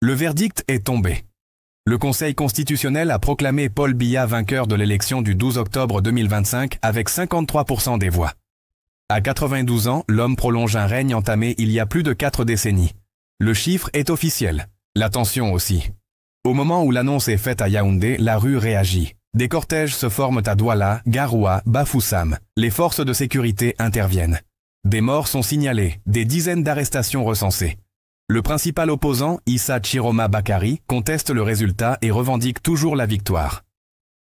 Le verdict est tombé. Le Conseil constitutionnel a proclamé Paul Biya vainqueur de l'élection du 12 octobre 2025 avec 53% des voix. À 92 ans, l'homme prolonge un règne entamé il y a plus de 4 décennies. Le chiffre est officiel, la tension aussi. Au moment où l'annonce est faite à Yaoundé, la rue réagit. Des cortèges se forment à Douala, Garoua, Bafoussam. Les forces de sécurité interviennent. Des morts sont signalés, des dizaines d'arrestations recensées. Le principal opposant, Issa Chiroma Bakari, conteste le résultat et revendique toujours la victoire.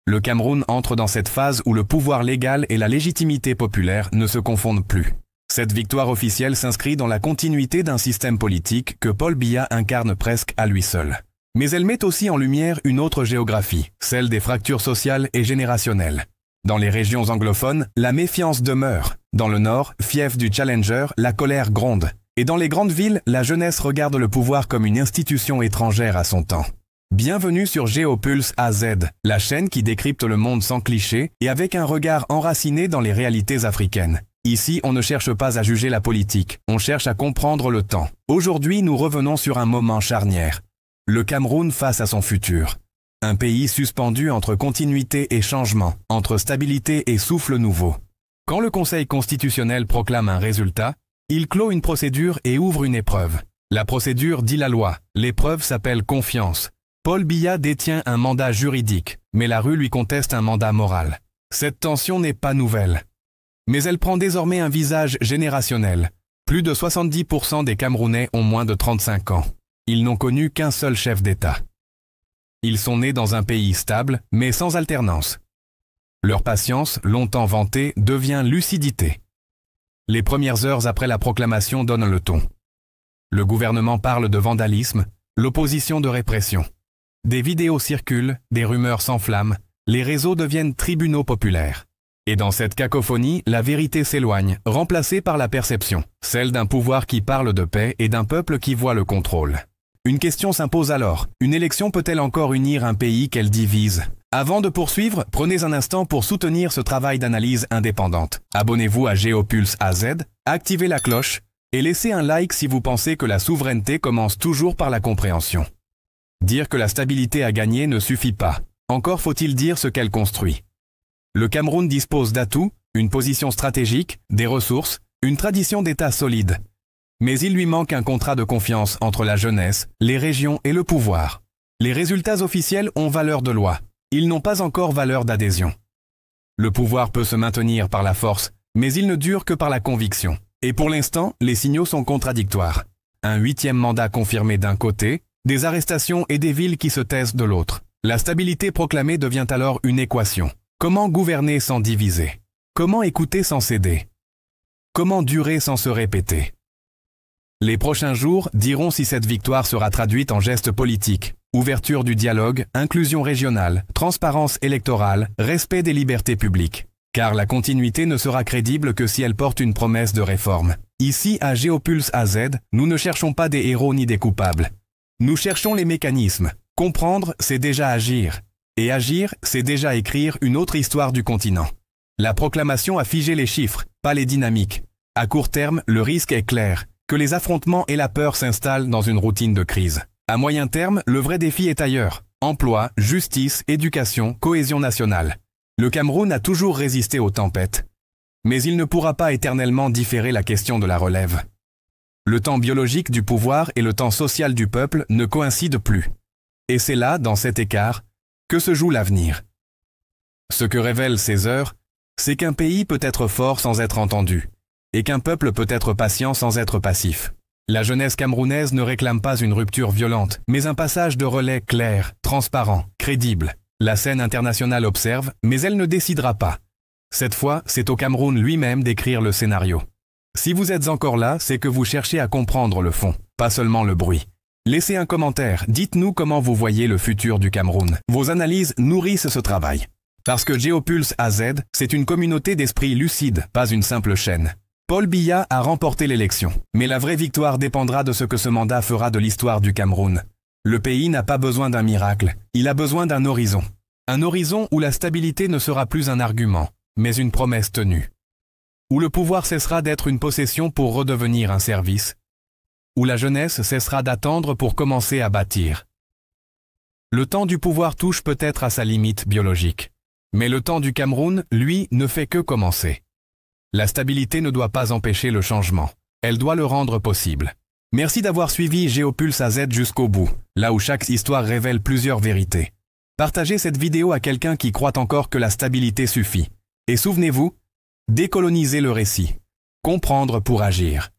Le Cameroun entre dans cette phase où le pouvoir légal et la légitimité populaire ne se confondent plus. Cette victoire officielle s'inscrit dans la continuité d'un système politique que Paul Biya incarne presque à lui seul. Mais elle met aussi en lumière une autre géographie, celle des fractures sociales et générationnelles. Dans les régions anglophones, la méfiance demeure. Dans le nord, fief du Challenger, la colère gronde. Et dans les grandes villes, la jeunesse regarde le pouvoir comme une institution étrangère à son temps. Bienvenue sur Géopulse AZ, la chaîne qui décrypte le monde sans clichés et avec un regard enraciné dans les réalités africaines. Ici, on ne cherche pas à juger la politique, on cherche à comprendre le temps. Aujourd'hui, nous revenons sur un moment charnière. Le Cameroun face à son futur. Un pays suspendu entre continuité et changement, entre stabilité et souffle nouveau. Quand le Conseil constitutionnel proclame un résultat, il clôt une procédure et ouvre une épreuve. La procédure dit la loi, l'épreuve s'appelle confiance. Paul Biya détient un mandat juridique, mais la rue lui conteste un mandat moral. Cette tension n'est pas nouvelle. Mais elle prend désormais un visage générationnel. Plus de 70% des Camerounais ont moins de 35 ans. Ils n'ont connu qu'un seul chef d'État. Ils sont nés dans un pays stable, mais sans alternance. Leur patience, longtemps vantée, devient lucidité. Les premières heures après la proclamation donnent le ton. Le gouvernement parle de vandalisme, l'opposition de répression. Des vidéos circulent, des rumeurs s'enflamment, les réseaux deviennent tribunaux populaires. Et dans cette cacophonie, la vérité s'éloigne, remplacée par la perception, celle d'un pouvoir qui parle de paix et d'un peuple qui voit le contrôle. Une question s'impose alors, une élection peut-elle encore unir un pays qu'elle divise ? Avant de poursuivre, prenez un instant pour soutenir ce travail d'analyse indépendante. Abonnez-vous à Géopulse AZ, activez la cloche et laissez un like si vous pensez que la souveraineté commence toujours par la compréhension. Dire que la stabilité a gagné ne suffit pas. Encore faut-il dire ce qu'elle construit. Le Cameroun dispose d'atouts, une position stratégique, des ressources, une tradition d'État solide. Mais il lui manque un contrat de confiance entre la jeunesse, les régions et le pouvoir. Les résultats officiels ont valeur de loi. Ils n'ont pas encore valeur d'adhésion. Le pouvoir peut se maintenir par la force, mais il ne dure que par la conviction. Et pour l'instant, les signaux sont contradictoires. Un 8e mandat confirmé d'un côté, des arrestations et des villes qui se taisent de l'autre. La stabilité proclamée devient alors une équation. Comment gouverner sans diviser? Comment écouter sans céder? Comment durer sans se répéter? Les prochains jours diront si cette victoire sera traduite en gestes politiques. Ouverture du dialogue, inclusion régionale, transparence électorale, respect des libertés publiques. Car la continuité ne sera crédible que si elle porte une promesse de réforme. Ici, à Géopulse AZ, nous ne cherchons pas des héros ni des coupables. Nous cherchons les mécanismes. Comprendre, c'est déjà agir. Et agir, c'est déjà écrire une autre histoire du continent. La proclamation a figé les chiffres, pas les dynamiques. À court terme, le risque est clair, que les affrontements et la peur s'installent dans une routine de crise. À moyen terme, le vrai défi est ailleurs. Emploi, justice, éducation, cohésion nationale. Le Cameroun a toujours résisté aux tempêtes. Mais il ne pourra pas éternellement différer la question de la relève. Le temps biologique du pouvoir et le temps social du peuple ne coïncident plus. Et c'est là, dans cet écart, que se joue l'avenir. Ce que révèlent ces heures, c'est qu'un pays peut être fort sans être entendu, et qu'un peuple peut être patient sans être passif. La jeunesse camerounaise ne réclame pas une rupture violente, mais un passage de relais clair, transparent, crédible. La scène internationale observe, mais elle ne décidera pas. Cette fois, c'est au Cameroun lui-même d'écrire le scénario. Si vous êtes encore là, c'est que vous cherchez à comprendre le fond, pas seulement le bruit. Laissez un commentaire, dites-nous comment vous voyez le futur du Cameroun. Vos analyses nourrissent ce travail. Parce que Géopulse AZ, c'est une communauté d'esprits lucides, pas une simple chaîne. Paul Biya a remporté l'élection, mais la vraie victoire dépendra de ce que ce mandat fera de l'histoire du Cameroun. Le pays n'a pas besoin d'un miracle, il a besoin d'un horizon. Un horizon où la stabilité ne sera plus un argument, mais une promesse tenue. Où le pouvoir cessera d'être une possession pour redevenir un service. où la jeunesse cessera d'attendre pour commencer à bâtir. Le temps du pouvoir touche peut-être à sa limite biologique. Mais le temps du Cameroun, lui, ne fait que commencer. La stabilité ne doit pas empêcher le changement. Elle doit le rendre possible. Merci d'avoir suivi Géopulse AZ jusqu'au bout, là où chaque histoire révèle plusieurs vérités. Partagez cette vidéo à quelqu'un qui croit encore que la stabilité suffit. Et souvenez-vous, décolonisez le récit. Comprendre pour agir.